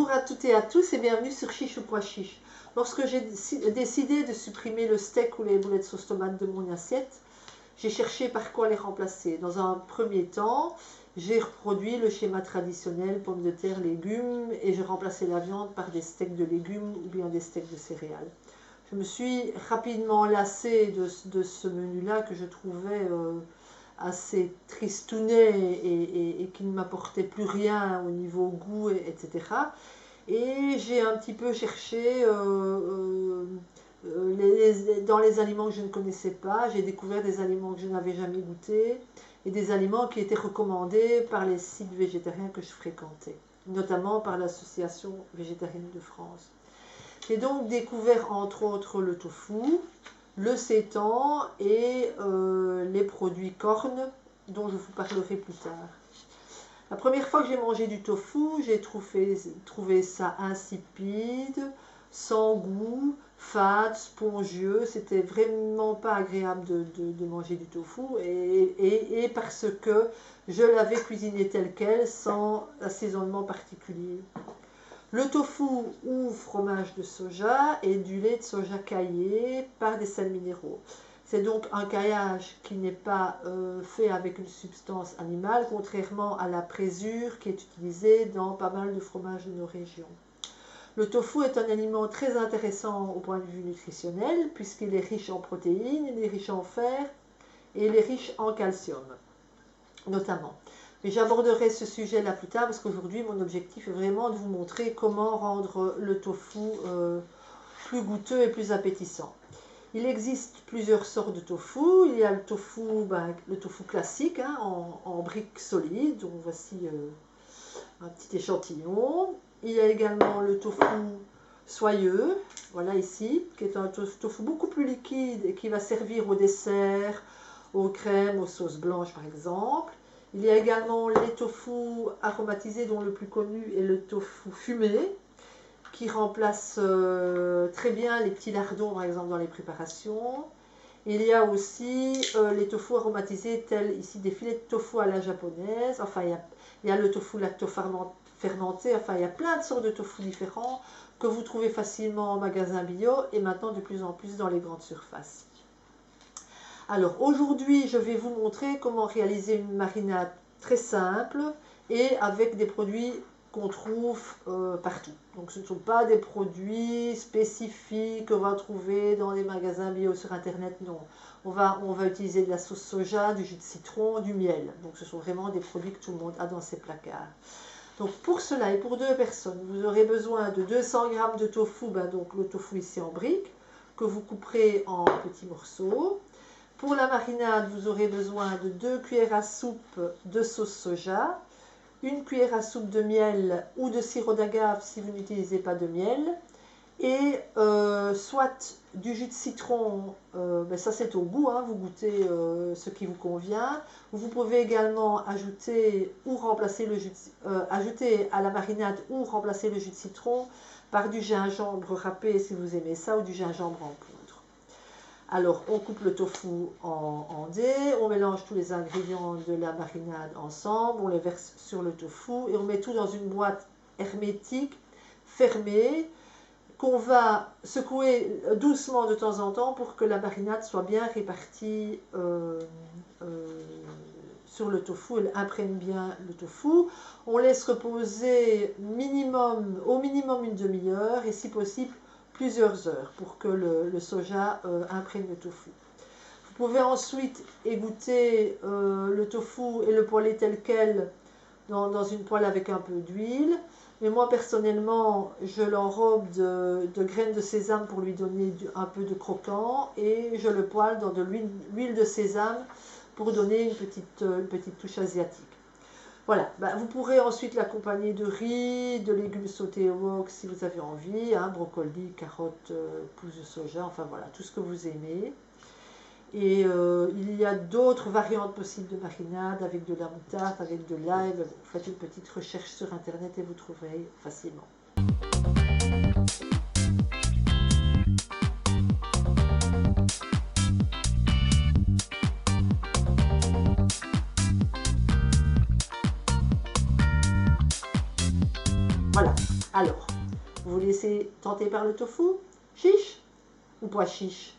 Bonjour à toutes et à tous et bienvenue sur Chiche ou Pois Chiche. Lorsque j'ai décidé de supprimer le steak ou les boulettes sauce tomate de mon assiette, j'ai cherché par quoi les remplacer. Dans un premier temps, j'ai reproduit le schéma traditionnel, pommes de terre, légumes, et j'ai remplacé la viande par des steaks de légumes ou bien des steaks de céréales. Je me suis rapidement lassée de ce menu-là que je trouvais assez tristounet et qui ne m'apportait plus rien au niveau goût, etc. Et j'ai un petit peu cherché dans les aliments que je ne connaissais pas. J'ai découvert des aliments que je n'avais jamais goûtés et des aliments qui étaient recommandés par les sites végétariens que je fréquentais, notamment par l'Association végétarienne de France. J'ai donc découvert entre autres le tofu, le seitan et les produits cornes dont je vous parlerai plus tard. La première fois que j'ai mangé du tofu, j'ai trouvé ça insipide, sans goût, fade, spongieux. C'était vraiment pas agréable de manger du tofu et parce que je l'avais cuisiné tel quel, sans assaisonnement particulier. Le tofu ou fromage de soja et du lait de soja caillé par des sels minéraux. C'est donc un caillage qui n'est pas fait avec une substance animale, contrairement à la présure qui est utilisée dans pas mal de fromages de nos régions. Le tofu est un aliment très intéressant au point de vue nutritionnel, puisqu'il est riche en protéines, il est riche en fer et il est riche en calcium, notamment. Mais j'aborderai ce sujet-là plus tard, parce qu'aujourd'hui, mon objectif est vraiment de vous montrer comment rendre le tofu plus goûteux et plus appétissant. Il existe plusieurs sortes de tofu. Il y a le tofu classique, hein, en briques solides. Donc voici un petit échantillon. Il y a également le tofu soyeux, voilà ici, qui est un tofu beaucoup plus liquide et qui va servir au dessert, aux crèmes, aux sauces blanches par exemple. Il y a également les tofu aromatisés, dont le plus connu est le tofu fumé, qui remplace très bien les petits lardons, par exemple, dans les préparations. Il y a aussi les tofu aromatisés, tels ici des filets de tofu à la japonaise. Enfin, il y a le tofu lacto-fermenté. Enfin, il y a plein de sortes de tofu différents que vous trouvez facilement en magasin bio et maintenant de plus en plus dans les grandes surfaces. Alors, aujourd'hui, je vais vous montrer comment réaliser une marinade très simple et avec des produits qu'on trouve partout. Donc ce ne sont pas des produits spécifiques qu'on va trouver dans les magasins bio sur internet, non. On va utiliser de la sauce soja, du jus de citron, du miel. Donc ce sont vraiment des produits que tout le monde a dans ses placards. Donc pour cela et pour 2 personnes, vous aurez besoin de 200 g de tofu, donc le tofu ici en briques, que vous couperez en petits morceaux. Pour la marinade, vous aurez besoin de 2 cuillères à soupe de sauce soja, 1 cuillère à soupe de miel ou de sirop d'agave si vous n'utilisez pas de miel, et soit du jus de citron, ça c'est au goût, hein, vous goûtez ce qui vous convient. Vous pouvez également ajouter ou remplacer ajouter à la marinade ou remplacer le jus de citron par du gingembre râpé si vous aimez ça, ou du gingembre en poudre. Alors, on coupe le tofu en dés, on mélange tous les ingrédients de la marinade ensemble, on les verse sur le tofu et on met tout dans une boîte hermétique, fermée, qu'on va secouer doucement de temps en temps pour que la marinade soit bien répartie sur le tofu, elle imprègne bien le tofu. On laisse reposer au minimum une demi-heure et si possible plusieurs heures pour que le soja imprègne le tofu. Vous pouvez ensuite égoutter le tofu et le poêler tel quel dans une poêle avec un peu d'huile. Mais moi personnellement, je l'enrobe de graines de sésame pour lui donner un peu de croquant et je le poêle dans de l'huile de sésame pour donner une petite touche asiatique. Voilà, vous pourrez ensuite l'accompagner de riz, de légumes sautés au wok si vous avez envie, hein, brocolis, carottes, pousses de soja, enfin voilà, tout ce que vous aimez. Et il y a d'autres variantes possibles de marinade avec de la moutarde, avec de l'ail. Vous faites une petite recherche sur internet et vous trouverez facilement. Voilà. Alors, vous vous laissez tenter par le tofu, chiche ou pas chiche?